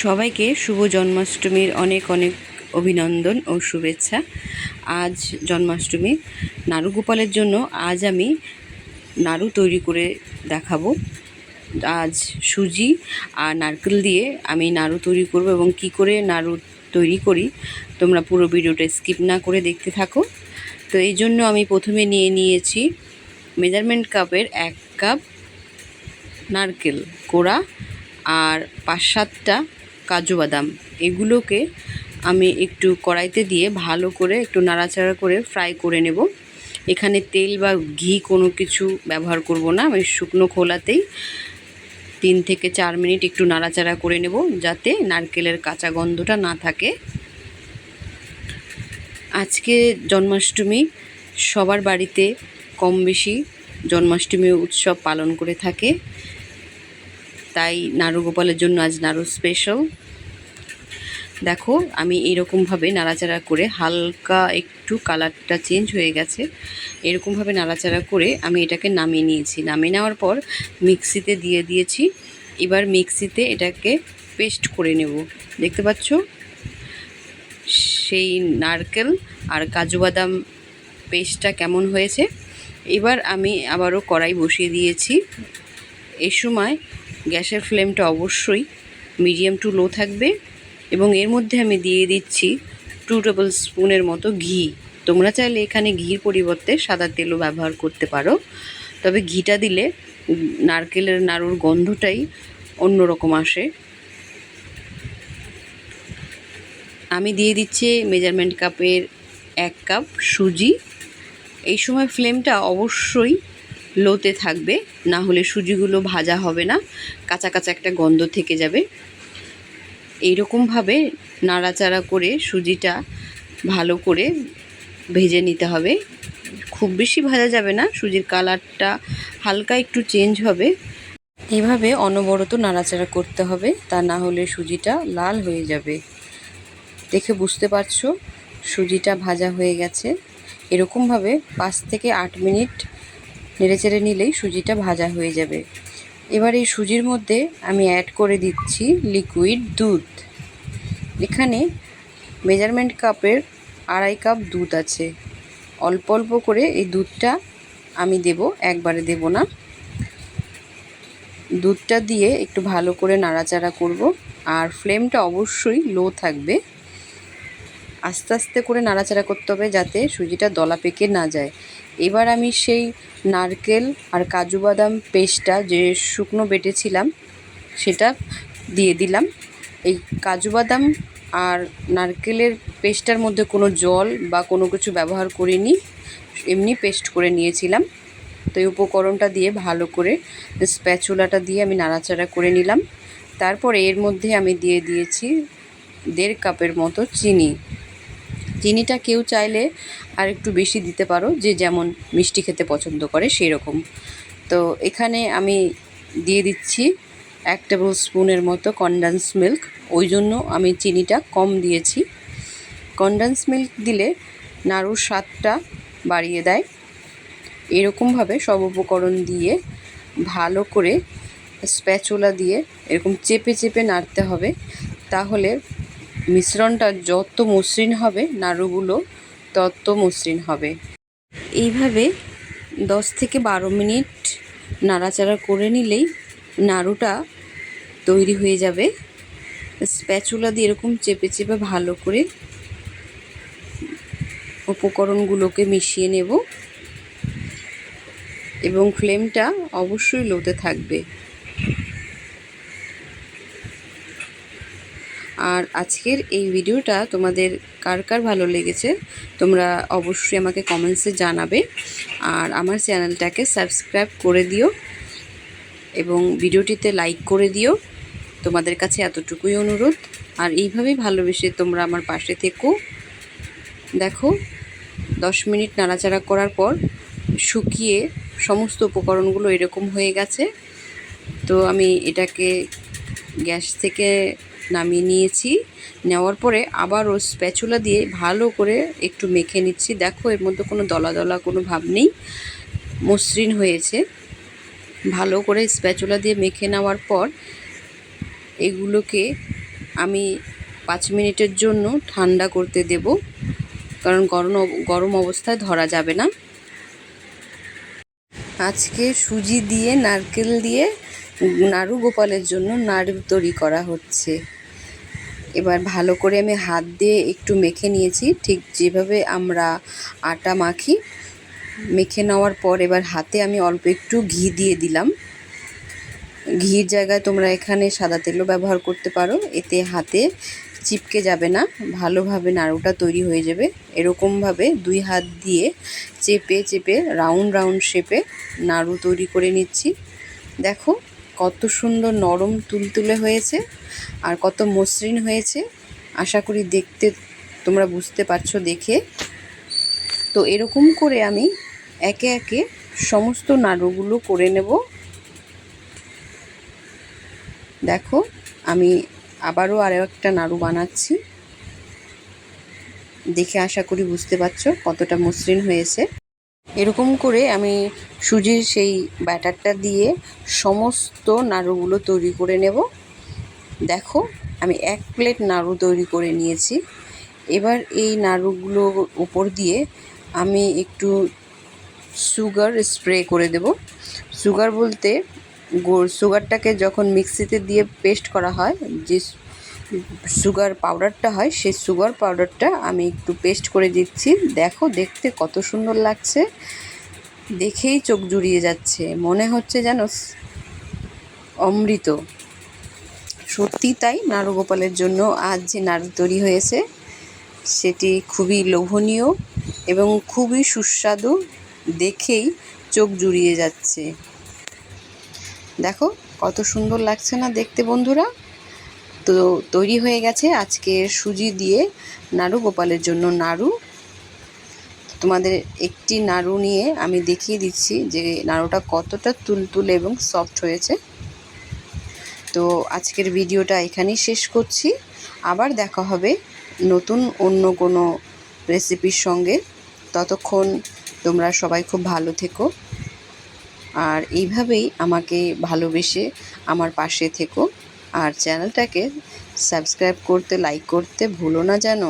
সবাইকে শুভ জন্মাষ্টমীর অনেক অনেক অভিনন্দন ও শুভেচ্ছা। আজ জন্মাষ্টমী। নাড়ু গোপালের জন্য আজ আমি নাড়ু তৈরি করে দেখাবো। আজ সুজি আর নারকেল দিয়ে আমি নাড়ু তৈরি করব এবং কি করে নাড়ু তৈরি করি তোমরা পুরো ভিডিওটা স্কিপ না করে দেখতে থাকো। তো এই জন্য আমি প্রথমে নিয়েছি মেজারমেন্ট কাপের 1 কাপ নারকেল কোড়া আর 5-7টা কাজু বাদাম। এগুলোকে আমি একটু কড়াইতে দিয়ে ভালো করে একটু নাড়াচাড়া করে ফ্রাই করে নেব। এখানে তেল বা ঘি কোনো কিছু ব্যবহার করব না, আমি শুকনো খোলাতেই 3 থেকে 4 মিনিট একটু নাড়াচাড়া করে নেব যাতে নারকেলের কাঁচা গন্ধটা না থাকে। আজকে জন্মাষ্টমী, সবার বাড়িতে কম বেশি জন্মাষ্টমী উৎসব পালন করে থাকে, তাই নাড়ু গোপালের জন্য আজ নাড়ু স্পেশাল। দেখো আমি এরকমভাবে নাড়াচাড়া করে হালকা একটু কালারটা চেঞ্জ হয়ে গেছে, এরকমভাবে নাড়াচাড়া করে আমি এটাকে নামিয়ে নিয়েছি। নামিয়ে নেওয়ার পর মিক্সিতে দিয়ে দিয়েছি। এবার মিক্সিতে এটাকে পেস্ট করে নেব। দেখতে পাচ্ছ সেই নারকেল আর কাজু বাদাম পেস্টটা কেমন হয়েছে। এবার আমি আবারও কড়াই বসিয়ে দিয়েছি। এই সময় গ্যাসের ফ্লেমটা অবশ্যই মিডিয়াম টু লো থাকবে এবং এর মধ্যে আমি দিয়ে দিচ্ছি 2 টেবিল স্পুনের মতো ঘি। তোমরা চাইলে এখানে ঘির পরিবর্তে সাদা তেলও ব্যবহার করতে পারো, তবে ঘিটা দিলে নারকেলের নাড়ুর গন্ধটাই অন্যরকম আসে। আমি দিয়ে দিচ্ছি মেজারমেন্ট কাপের 1 কাপ সুজি। এই সময় ফ্লেমটা অবশ্যই লোতে থাকবে, না হলে সুজিগুলো ভাজা হবে না, কাঁচা কাঁচা একটা গন্ধ থেকে যাবে। এইরকমভাবে নাড়াচাড়া করে সুজিটা ভালো করে ভেজে নিতে হবে। খুব বেশি ভাজা যাবে না, সুজির কালারটা হালকা একটু চেঞ্জ হবে। এভাবে অনবরত নাড়াচাড়া করতে হবে, তা না হলে সুজিটা লাল হয়ে যাবে। দেখে বুঝতে পারছো সুজিটা ভাজা হয়ে গেছে। এরকমভাবে 5 থেকে 8 মিনিট নেড়েচেড়ে নিলেই সুজিটা ভাজা হয়ে যাবে। এবার এই সুজির মধ্যে আমি অ্যাড করে দিচ্ছি লিকুইড দুধ। এখানে মেজারমেন্ট কাপের 2.5 কাপ দুধ আছে। অল্প অল্প করে এই দুধটা আমি দেব, একবারে দেব না। দুধটা দিয়ে একটু ভালো করে নাড়াচাড়া করব আর ফ্লেমটা অবশ্যই লো থাকবে। আস্তে আস্তে করে নাড়াচাড়া করতে হবে যাতে সুজিটা দলা পেকে না যায়। এবার আমি সেই নারকেল আর কাজু বাদাম পেস্টটা যে শুকনো বেটেছিলাম সেটা দিয়ে দিলাম। এই কাজু বাদাম আর নারকেলের পেস্টটার মধ্যে কোনো জল বা কোনো কিছু ব্যবহার করিনি, এমনি পেস্ট করে নিয়েছিলাম। তো এই উপকরণটা দিয়ে ভালো করে স্প্যাচুলাটা দিয়ে আমি নাড়াচাড়া করে নিলাম। তারপরে এর মধ্যে আমি দিয়ে দিয়েছি 1.5 কাপের মতো চিনি। চিনিটা কেউ চাইলে আর একটু বেশি দিতে পারো, যে যেমন মিষ্টি খেতে পছন্দ করে সেই রকম। তো এখানে আমি দিয়ে দিচ্ছি 1 টেবিল স্পুনের মতো কনডেন্স মিল্ক, ওই জন্য আমি চিনিটা কম দিয়েছি। কনডেন্স মিল্ক দিলে নাড়ুর স্বাদটা বাড়িয়ে দেয়। এরকমভাবে সব উপকরণ দিয়ে ভালো করে স্প্যাচুলা দিয়ে এরকম চেপে চেপে নাড়তে হবে, তাহলে মিশ্রণটা যত মসৃণ হবে নাড়ুগুলো তত মসৃণ হবে। এইভাবে 10 থেকে 12 মিনিট নাড়াচাড়া করে নিলেই নাড়ুটা তৈরি হয়ে যাবে। স্প্যাচুলা দিয়ে এরকম চেপে চেপে ভালো করে উপকরণগুলোকে মিশিয়ে নেব এবং ফ্লেমটা অবশ্যই লোতে থাকবে। আর আজকের এই ভিডিওটা তোমাদের কার কার ভালো লেগেছে তোমরা অবশ্যই আমাকে কমেন্টসে জানাবে। আর আমার চ্যানেলটাকে সাবস্ক্রাইব করে দিও এবং ভিডিওটিতে লাইক করে দিও। তোমাদের কাছে এতটুকুই অনুরোধ। আর এইভাবেই ভালোবেসে তোমরা আমার পাশে থেকো। দেখো 10 মিনিট নাড়াচাড়া করার পর শুকিয়ে সমস্ত উপকরণগুলো এরকম হয়ে গেছে। তো আমি এটাকে গ্যাস থেকে নামিয়ে নিয়েছি। নেওয়ার পরে আবারও স্প্যাচুলা দিয়ে ভালো করে একটু মেখে নিচ্ছি। দেখো এর মধ্যে কোনো দলা দলা কোনো ভাব নেই, মসৃণ হয়েছে। ভালো করে স্প্যাচুলা দিয়ে মেখে নেওয়ার পর এগুলোকে আমি 5 মিনিটের জন্য ঠান্ডা করতে দেব, কারণ গরম অবস্থায় ধরা যাবে না। আজকে সুজি দিয়ে নারকেল দিয়ে নাড়ু গোপালের জন্য নাড়ু তৈরি করা হচ্ছে। এবার ভালো করে আমি হাত দিয়ে একটু মেখে নিয়েছি, ঠিক যেভাবে আমরা আটা মাখি। মেখে নেওয়ার পর এবার হাতে আমি অল্প একটু ঘি দিয়ে দিলাম। ঘির জায়গায় তোমরা এখানে সাদা তেলও ব্যবহার করতে পারো, এতে হাতে চিপকে যাবে না, ভালোভাবে নাড়ুটা তৈরি হয়ে যাবে। এরকমভাবে 2 হাত দিয়ে চেপে চেপে রাউন্ড রাউন্ড শেপে নাড়ু তৈরি করে নিচ্ছি। দেখো কত সুন্দর নরম তুলতুলে হয়েছে আর কত মসৃণ হয়েছে, আশা করি দেখতে তোমরা বুঝতে পারছো দেখে। তো এরকম করে আমি একে একে সমস্ত নাড়ুগুলো করে নেব। দেখো আমি আবারও আরও একটা নাড়ু বানাচ্ছি, দেখে আশা করি বুঝতে পারছো কতটা মসৃণ হয়েছে। এরকম করে আমি সুজির সেই ব্যাটারটা দিয়ে সমস্ত নাড়ুগুলো তৈরি করে নেব। দেখো আমি 1 প্লেট নাড়ু তৈরি করে নিয়েছি। এবার এই নাড়ুগুলোর উপর দিয়ে আমি একটু সুগার স্প্রে করে দেব। সুগার বলতে সুগারটাকে যখন মিক্সিতে দিয়ে পেস্ট করা হয়, যে সুগার পাউডারটা হয়, সেই সুগার পাউডারটা আমি একটু পেস্ট করে দিচ্ছি। দেখো দেখতে কত সুন্দর লাগছে, দেখেই চোখ জুড়িয়ে যাচ্ছে, মনে হচ্ছে যেন অমৃত। সত্যি তাই, নাড়ু গোপালের জন্য আজ যে নাড়ু তৈরি হয়েছে সেটি খুবই লোভনীয় এবং খুবই সুস্বাদু, দেখেই চোখ জুড়িয়ে যাচ্ছে। দেখো কত সুন্দর লাগছে না দেখতে বন্ধুরা। তো তৈরি হয়ে গেছে আজকে সুজি দিয়ে নাড়ু গোপালের জন্য নাড়ু। তোমাদের একটি নাড়ু নিয়ে আমি দেখিয়ে দিচ্ছি যে নাড়ুটা কতটা তুলতুলে এবং সফট হয়েছে। তো আজকের ভিডিওটা এখানেই শেষ করছি, আবার দেখা হবে নতুন অন্য কোনো রেসিপির সঙ্গে। ততক্ষণ তোমরা সবাই খুব ভালো থেকো আর এইভাবেই আমাকে ভালোবেসে আমার পাশে থেকো। আর চ্যানেলটাকে সাবস্ক্রাইব করতে, লাইক করতে ভুলো না যেন।